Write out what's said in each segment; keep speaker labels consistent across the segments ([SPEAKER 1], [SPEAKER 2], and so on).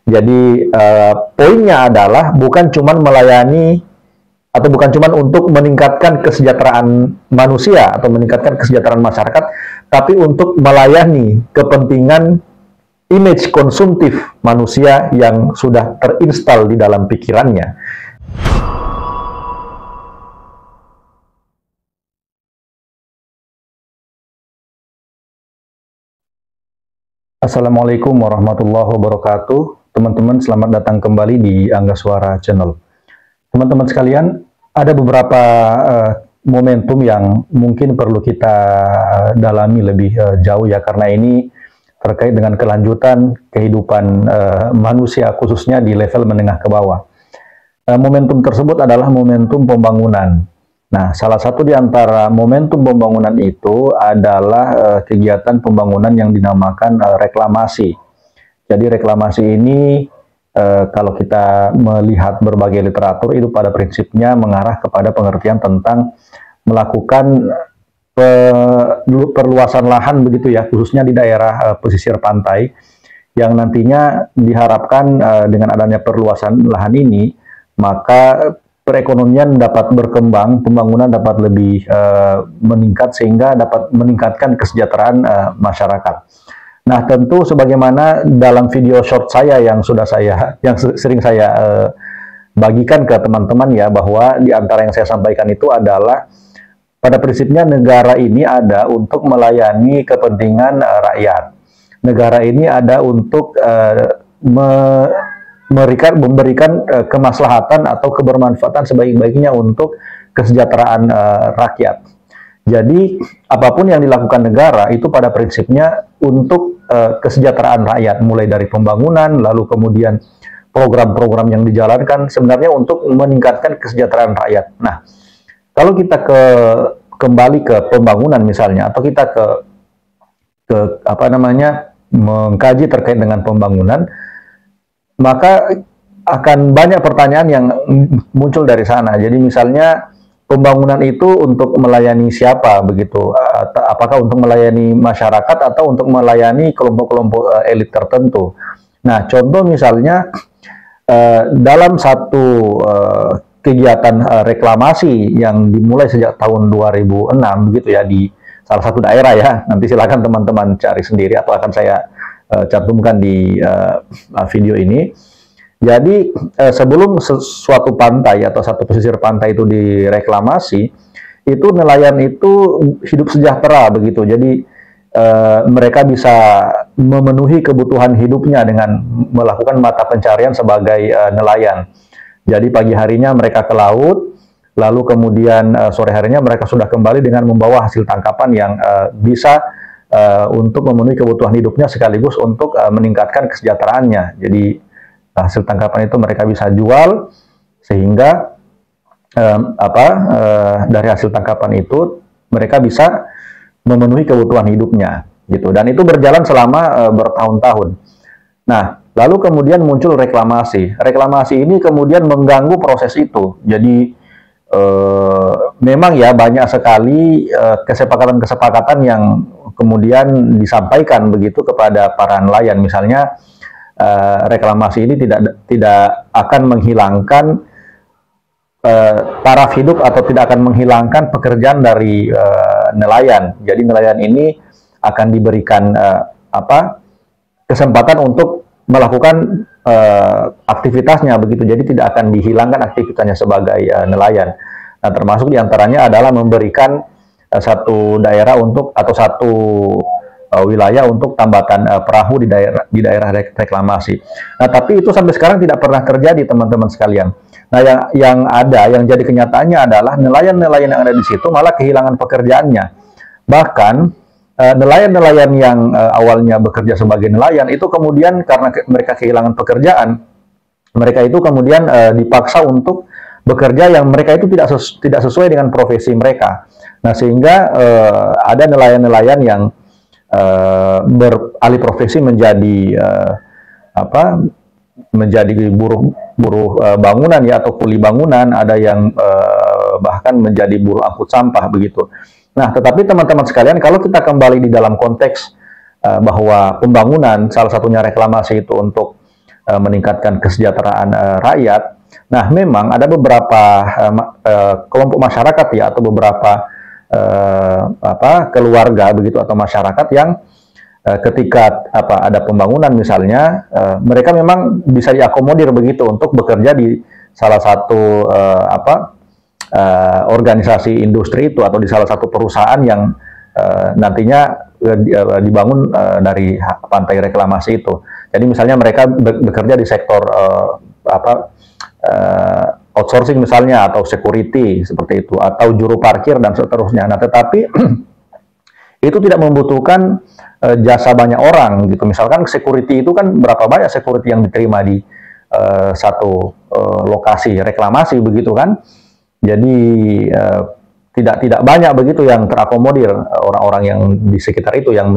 [SPEAKER 1] Jadi poinnya adalah bukan cuma melayani atau bukan cuma untuk meningkatkan kesejahteraan manusia atau meningkatkan kesejahteraan masyarakat, tapi untuk melayani kepentingan image konsumtif manusia yang sudah terinstal di dalam pikirannya. Assalamualaikum warahmatullahi wabarakatuh. Teman-teman, selamat datang kembali di Angga Suara Channel. Teman-teman sekalian, ada beberapa momentum yang mungkin perlu kita dalami lebih jauh ya, karena ini terkait dengan kelanjutan kehidupan manusia, khususnya di level menengah ke bawah. Momentum tersebut adalah momentum pembangunan. Nah, salah satu di antara momentum pembangunan itu adalah kegiatan pembangunan yang dinamakan reklamasi. Jadi reklamasi ini kalau kita melihat berbagai literatur itu pada prinsipnya mengarah kepada pengertian tentang melakukan perluasan lahan begitu ya, khususnya di daerah pesisir pantai, yang nantinya diharapkan dengan adanya perluasan lahan ini, maka perekonomian dapat berkembang, pembangunan dapat lebih meningkat sehingga dapat meningkatkan kesejahteraan masyarakat. Nah, tentu sebagaimana dalam video short saya yang sering saya bagikan ke teman-teman ya, bahwa di antara yang saya sampaikan itu adalah pada prinsipnya negara ini ada untuk melayani kepentingan rakyat. Negara ini ada untuk memberikan kemaslahatan atau kebermanfaatan sebaik-baiknya untuk kesejahteraan rakyat. Jadi apapun yang dilakukan negara itu pada prinsipnya untuk kesejahteraan rakyat, mulai dari pembangunan, lalu kemudian program-program yang dijalankan sebenarnya untuk meningkatkan kesejahteraan rakyat. Nah, kalau kita kembali ke pembangunan misalnya, atau kita mengkaji terkait dengan pembangunan, maka akan banyak pertanyaan yang muncul dari sana. Jadi misalnya pembangunan itu untuk melayani siapa begitu? Apakah untuk melayani masyarakat atau untuk melayani kelompok-kelompok elit tertentu? Nah, contoh misalnya dalam satu kegiatan reklamasi yang dimulai sejak tahun 2006 begitu ya, di salah satu daerah ya. Nanti silakan teman-teman cari sendiri atau akan saya cantumkan di video ini. Jadi sebelum suatu pantai atau satu pesisir pantai itu direklamasi, itu nelayan itu hidup sejahtera begitu. Jadi mereka bisa memenuhi kebutuhan hidupnya dengan melakukan mata pencarian sebagai nelayan. Jadi pagi harinya mereka ke laut, lalu kemudian sore harinya mereka sudah kembali dengan membawa hasil tangkapan yang bisa untuk memenuhi kebutuhan hidupnya sekaligus untuk meningkatkan kesejahteraannya. Jadi hasil tangkapan itu mereka bisa jual sehingga dari hasil tangkapan itu mereka bisa memenuhi kebutuhan hidupnya gitu. Dan itu berjalan selama bertahun-tahun. Nah, lalu kemudian muncul reklamasi. Reklamasi ini kemudian mengganggu proses itu. Jadi memang ya banyak sekali kesepakatan-kesepakatan yang kemudian disampaikan begitu kepada para nelayan. Misalnya reklamasi ini tidak akan menghilangkan taraf hidup atau tidak akan menghilangkan pekerjaan dari nelayan. Jadi nelayan ini akan diberikan kesempatan untuk melakukan aktivitasnya begitu. Jadi tidak akan dihilangkan aktivitasnya sebagai nelayan. Nah, termasuk diantaranya adalah memberikan satu daerah atau satu wilayah untuk tambatan perahu di daerah reklamasi. Nah, tapi itu sampai sekarang tidak pernah terjadi, teman-teman sekalian. Nah, yang jadi kenyataannya adalah nelayan-nelayan yang ada di situ malah kehilangan pekerjaannya. Bahkan nelayan-nelayan yang awalnya bekerja sebagai nelayan itu kemudian karena mereka kehilangan pekerjaan, mereka itu kemudian dipaksa untuk bekerja yang mereka itu tidak sesuai dengan profesi mereka. Nah, sehingga ada nelayan-nelayan yang beralih profesi menjadi buruh bangunan ya, atau kuli bangunan, ada yang bahkan menjadi buruh angkut sampah begitu. Nah, tetapi teman-teman sekalian, kalau kita kembali di dalam konteks bahwa pembangunan salah satunya reklamasi itu untuk meningkatkan kesejahteraan rakyat. Nah, memang ada beberapa kelompok masyarakat ya, atau beberapa keluarga begitu atau masyarakat yang ketika ada pembangunan misalnya, mereka memang bisa diakomodir begitu untuk bekerja di salah satu organisasi industri itu atau di salah satu perusahaan yang nantinya dibangun dari pantai reklamasi itu. Jadi misalnya mereka bekerja di sektor outsourcing misalnya, atau security seperti itu, atau juru parkir dan seterusnya. Nah, tetapi itu tidak membutuhkan jasa banyak orang gitu. Misalkan security itu kan berapa banyak security yang diterima di satu lokasi reklamasi begitu kan. Jadi tidak banyak begitu yang terakomodir orang-orang yang di sekitar itu yang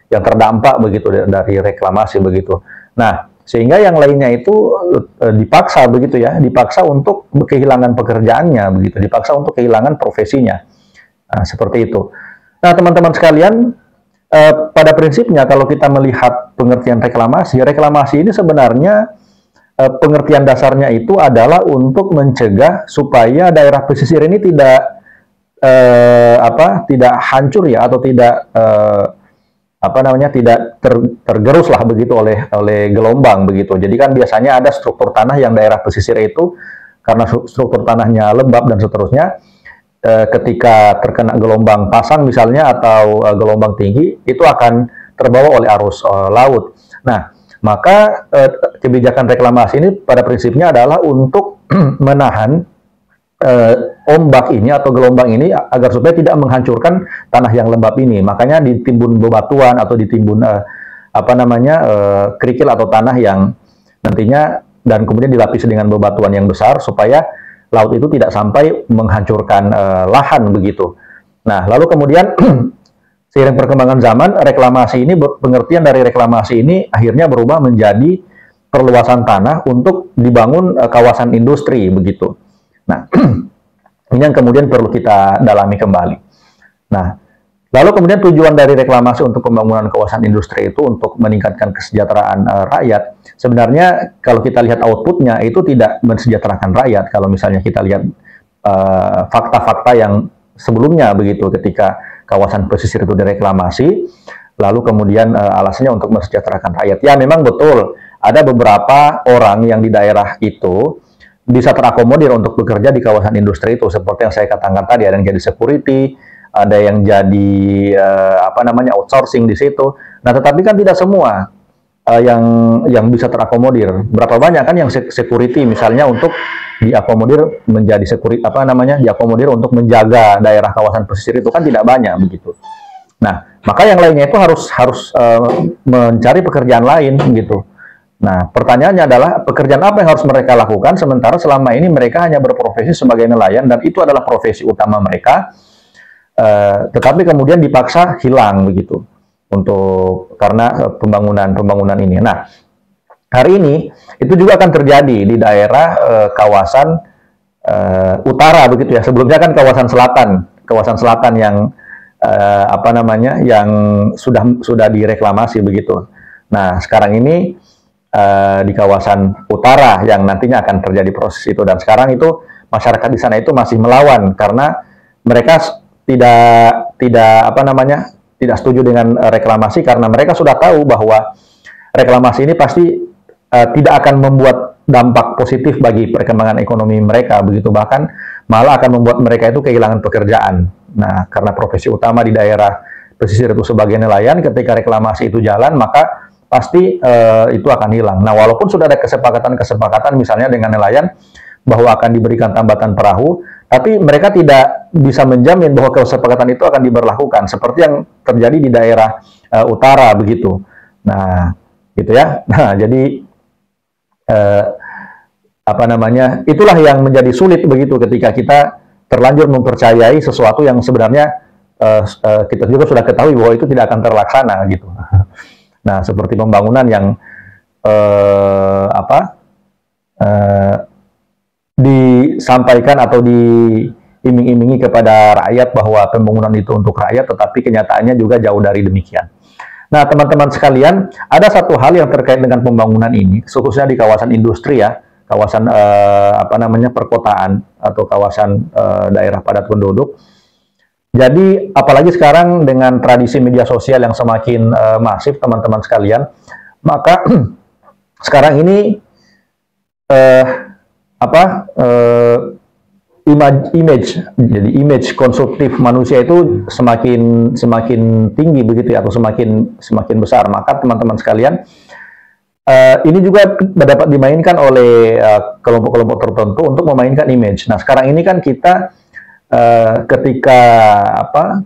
[SPEAKER 1] terdampak begitu dari reklamasi begitu. Nah, sehingga yang lainnya itu dipaksa begitu ya, dipaksa untuk kehilangan pekerjaannya begitu, dipaksa untuk kehilangan profesinya. Nah, seperti itu. Nah, teman-teman sekalian, pada prinsipnya kalau kita melihat pengertian reklamasi ini sebenarnya pengertian dasarnya itu adalah untuk mencegah supaya daerah pesisir ini tidak hancur ya, atau tidak tidak tergerus lah begitu oleh gelombang begitu. Jadi kan biasanya ada struktur tanah yang daerah pesisir itu karena struktur tanahnya lembab dan seterusnya, ketika terkena gelombang pasang misalnya atau gelombang tinggi, itu akan terbawa oleh arus laut. Nah, maka kebijakan reklamasi ini pada prinsipnya adalah untuk menahan ombak ini atau gelombang ini agar supaya tidak menghancurkan tanah yang lembab ini. Makanya ditimbun bebatuan atau ditimbun kerikil atau tanah yang nantinya dan kemudian dilapisi dengan bebatuan yang besar supaya laut itu tidak sampai menghancurkan lahan begitu. Nah, lalu kemudian seiring perkembangan zaman, pengertian dari reklamasi ini akhirnya berubah menjadi perluasan tanah untuk dibangun kawasan industri begitu. Nah, ini yang kemudian perlu kita dalami kembali. Nah, lalu kemudian tujuan dari reklamasi untuk pembangunan kawasan industri itu untuk meningkatkan kesejahteraan rakyat. Sebenarnya kalau kita lihat outputnya itu tidak mensejahterakan rakyat. Kalau misalnya kita lihat fakta-fakta yang sebelumnya begitu, ketika kawasan pesisir itu direklamasi, lalu kemudian alasannya untuk mensejahterakan rakyat. Ya, memang betul ada beberapa orang yang di daerah itu bisa terakomodir untuk bekerja di kawasan industri itu, seperti yang saya katakan tadi, ada yang jadi security, ada yang jadi outsourcing di situ. Nah, tetapi kan tidak semua yang bisa terakomodir. Berapa banyak kan yang security misalnya untuk diakomodir menjadi diakomodir untuk menjaga daerah kawasan pesisir itu kan tidak banyak begitu. Nah, maka yang lainnya itu harus mencari pekerjaan lain gitu. Nah, pertanyaannya adalah pekerjaan apa yang harus mereka lakukan sementara selama ini mereka hanya berprofesi sebagai nelayan dan itu adalah profesi utama mereka, tetapi kemudian dipaksa hilang begitu karena pembangunan ini. Nah, hari ini itu juga akan terjadi di daerah kawasan utara begitu ya. Sebelumnya kan kawasan selatan yang yang sudah direklamasi begitu. Nah, sekarang ini di kawasan utara yang nantinya akan terjadi proses itu, dan sekarang itu masyarakat di sana itu masih melawan karena mereka tidak setuju dengan reklamasi karena mereka sudah tahu bahwa reklamasi ini pasti tidak akan membuat dampak positif bagi perkembangan ekonomi mereka begitu, bahkan malah akan membuat mereka itu kehilangan pekerjaan. Nah, karena profesi utama di daerah pesisir itu sebagai nelayan, ketika reklamasi itu jalan maka pasti itu akan hilang. Nah, walaupun sudah ada kesepakatan misalnya dengan nelayan bahwa akan diberikan tambatan perahu, tapi mereka tidak bisa menjamin bahwa kesepakatan itu akan diberlakukan, seperti yang terjadi di daerah utara begitu. Nah, gitu ya. Nah, jadi itulah yang menjadi sulit begitu ketika kita terlanjur mempercayai sesuatu yang sebenarnya kita juga sudah ketahui bahwa itu tidak akan terlaksana gitu. Nah, seperti pembangunan yang disampaikan atau diiming-imingi kepada rakyat bahwa pembangunan itu untuk rakyat, tetapi kenyataannya juga jauh dari demikian. Nah, teman-teman sekalian, ada satu hal yang terkait dengan pembangunan ini, khususnya di kawasan industri ya, kawasan perkotaan atau kawasan daerah padat penduduk. Jadi, apalagi sekarang dengan tradisi media sosial yang semakin masif, teman-teman sekalian, maka sekarang ini image konsumtif manusia itu semakin tinggi begitu ya, atau semakin besar. Maka teman-teman sekalian, ini juga dapat dimainkan oleh kelompok-kelompok tertentu untuk memainkan image. Nah, sekarang ini kan kita ketika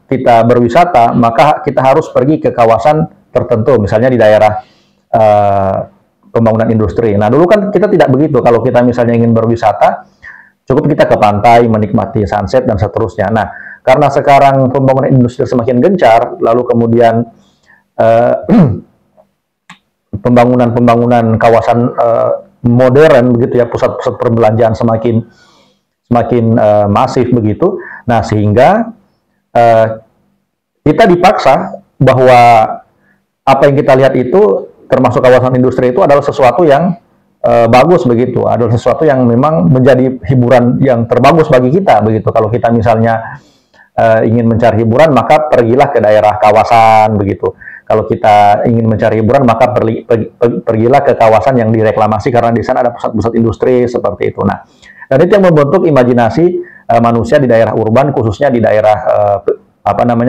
[SPEAKER 1] kita berwisata, maka kita harus pergi ke kawasan tertentu, misalnya di daerah pembangunan industri. Nah, dulu kan kita tidak begitu. Kalau kita misalnya ingin berwisata, cukup kita ke pantai, menikmati sunset, dan seterusnya. Nah, karena sekarang pembangunan industri semakin gencar, lalu kemudian pembangunan kawasan modern, begitu ya, pusat-pusat perbelanjaan semakin masif begitu. Nah, sehingga kita dipaksa bahwa apa yang kita lihat itu, termasuk kawasan industri itu adalah sesuatu yang bagus begitu, adalah sesuatu yang memang menjadi hiburan yang terbagus bagi kita begitu. Kalau kita misalnya ingin mencari hiburan, maka pergilah ke daerah kawasan begitu. Kalau kita ingin mencari hiburan, maka pergilah ke kawasan yang direklamasi karena di sana ada pusat-pusat industri seperti itu. Nah, dan itu yang membentuk imajinasi manusia di daerah urban, khususnya di daerah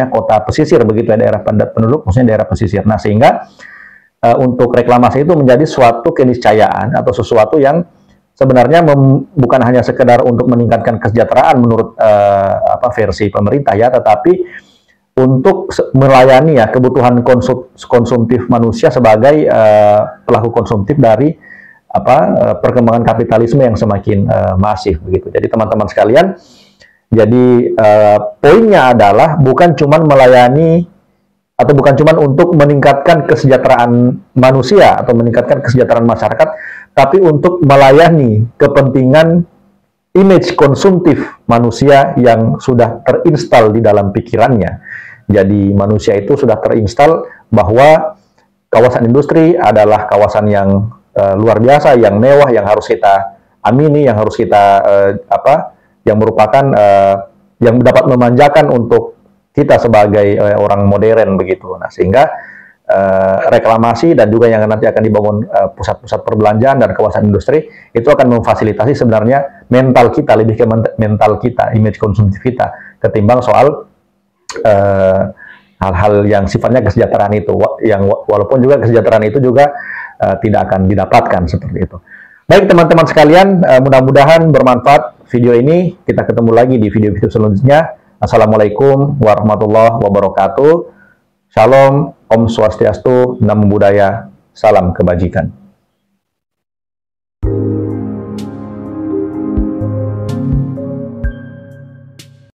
[SPEAKER 1] kota pesisir begitu ya, daerah padat penduduk, khususnya daerah pesisir. Nah, sehingga untuk reklamasi itu menjadi suatu keniscayaan atau sesuatu yang sebenarnya bukan hanya sekedar untuk meningkatkan kesejahteraan menurut versi pemerintah ya, tetapi untuk melayani ya kebutuhan konsumtif manusia sebagai pelaku konsumtif dari perkembangan kapitalisme yang semakin masif begitu. Jadi teman-teman sekalian, jadi poinnya adalah bukan cuma melayani atau bukan cuma untuk meningkatkan kesejahteraan manusia atau meningkatkan kesejahteraan masyarakat, tapi untuk melayani kepentingan image konsumtif manusia yang sudah terinstal di dalam pikirannya. Jadi manusia itu sudah terinstal bahwa kawasan industri adalah kawasan yang luar biasa, yang mewah, yang harus kita amini, yang harus kita yang merupakan yang dapat memanjakan untuk kita sebagai orang modern begitu. Nah, sehingga reklamasi dan juga yang nanti akan dibangun pusat-pusat perbelanjaan dan kawasan industri itu akan memfasilitasi sebenarnya mental kita, lebih ke mental kita, image konsumtif kita, ketimbang soal hal-hal yang sifatnya kesejahteraan itu, yang walaupun juga kesejahteraan itu juga tidak akan didapatkan seperti itu. Baik teman-teman sekalian, mudah-mudahan bermanfaat video ini. Kita ketemu lagi di video-video selanjutnya. Assalamualaikum warahmatullahi wabarakatuh. Shalom, Om Swastiastu, Namo Buddhaya, salam kebajikan.